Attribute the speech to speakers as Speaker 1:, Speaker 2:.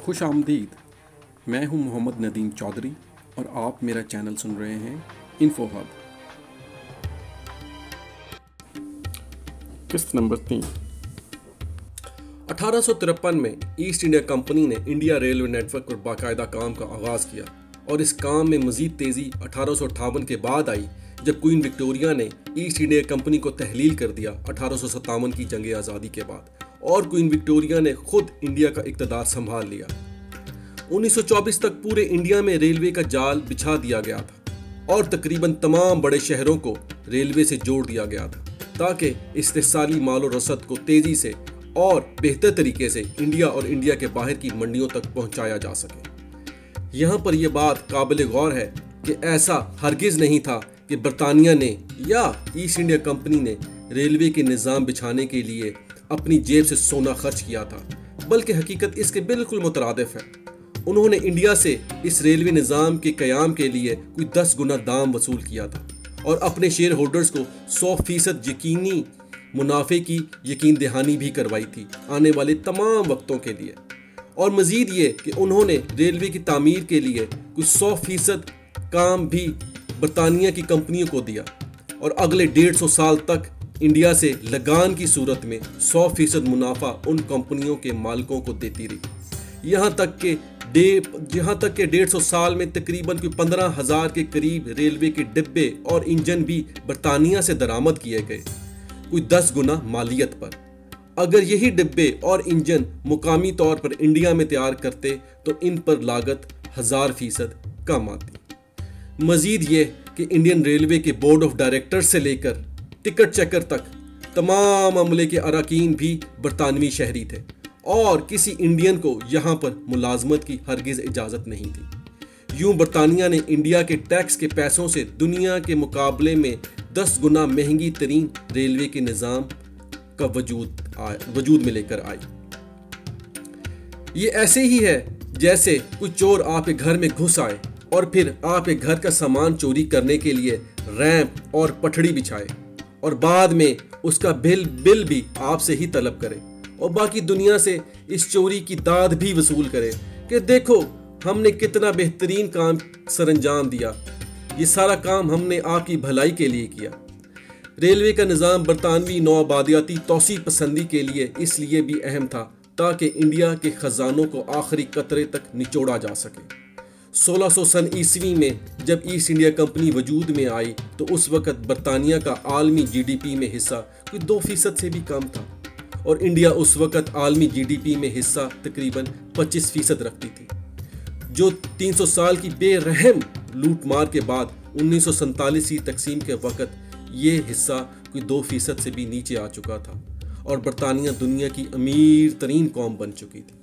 Speaker 1: खुश आमदीद। मैं हूं मोहम्मद नदीम चौधरी और आप मेरा चैनल सुन रहे हैं इन्फो हब। किस्त नंबर 3।
Speaker 2: 1853 में ईस्ट इंडिया कंपनी ने इंडिया रेलवे नेटवर्क पर बाकायदा काम का आगाज़ किया और इस काम में मज़ीद तेज़ी 1858 के बाद आई, जब क्वीन विक्टोरिया ने ईस्ट इंडिया कंपनी को तहलील कर दिया 1857 की जंग आज़ादी के बाद, और क्वीन विक्टोरिया ने खुद इंडिया का इक़्तिदार संभाल लिया। 1924 तक पूरे इंडिया में रेलवे का जाल बिछा दिया गया था और तकरीबन तमाम बड़े शहरों को रेलवे से जोड़ दिया गया था ताकि इस्तेहसाली मालो रसद को तेज़ी से और बेहतर तरीके से इंडिया और इंडिया के बाहर की मंडियों तक पहुंचाया जा सके। यहाँ पर यह बात काबिल गौर है कि ऐसा हरगिज़ नहीं था कि बरतानिया ने या ईस्ट इंडिया कंपनी ने रेलवे के निज़ाम बिछाने के लिए अपनी जेब से सोना खर्च किया था, बल्कि हकीकत इसके बिल्कुल मुतरादिफ है। उन्होंने इंडिया से इस रेलवे निज़ाम के क़याम के लिए कोई 10 गुना दाम वसूल किया था और अपने शेयर होल्डर्स को 100% यकीनी मुनाफे की यकीन दहानी भी करवाई थी आने वाले तमाम वक्तों के लिए। और मज़ीद ये कि उन्होंने रेलवे की तामीर के लिए कुछ 100% काम भी बरतानिया की कंपनियों को दिया और अगले 150 साल तक इंडिया से लगान की सूरत में 100% मुनाफा उन कंपनियों के मालिकों को देती रही। यहाँ तक कि 150 साल में तकरीबन 15,000 के करीब रेलवे के डिब्बे और इंजन भी बरतानिया से दरामद किए गए, कोई 10 गुना मालियत पर। अगर यही डिब्बे और इंजन मुकामी तौर पर इंडिया में तैयार करते तो इन पर लागत 1000% कम आती। मजीद ये कि इंडियन रेलवे के बोर्ड ऑफ डायरेक्टर से लेकर टिकट चेकर तक तमाम अमले के अरकान भी बरतानवी शहरी थे और किसी इंडियन को यहाँ पर मुलाजमत की हरगिज़ इजाज़त नहीं थी। यूं बरतानिया ने इंडिया के टैक्स के पैसों से दुनिया के मुकाबले में 10 गुना महंगी तरीन रेलवे के निज़ाम का वजूद में लेकर आई। ये ऐसे ही है जैसे कोई चोर आपके घर में घुस आए और फिर आपके घर का सामान चोरी करने के लिए रैंप और पटड़ी बिछाए और बाद में उसका बिल भी आपसे ही तलब करे और बाकी दुनिया से इस चोरी की दाद भी वसूल करे कि देखो हमने कितना बेहतरीन काम सरंजाम दिया, ये सारा काम हमने आपकी भलाई के लिए किया। रेलवे का निज़ाम बरतानवी नौआबादियाती तौसी पसंदी के लिए इसलिए भी अहम था ताकि इंडिया के ख़जानों को आखिरी कतरे तक निचोड़ा जा सके। 1600 सन ईस्वी में जब ईस्ट इंडिया कंपनी वजूद में आई तो उस वक़्त बरतानिया का आलमी GDP में हिस्सा कोई 2% से भी कम था और इंडिया उस वक़्त आलमी GDP में हिस्सा तकरीबन 25% रखती थी, जो 300 साल की बेरहम लूटमार के बाद 1947 की तकसीम के वक़्त ये हिस्सा कोई 2% से भी नीचे आ चुका था और बरतानिया दुनिया की अमीर तरीन कौम बन चुकी थी।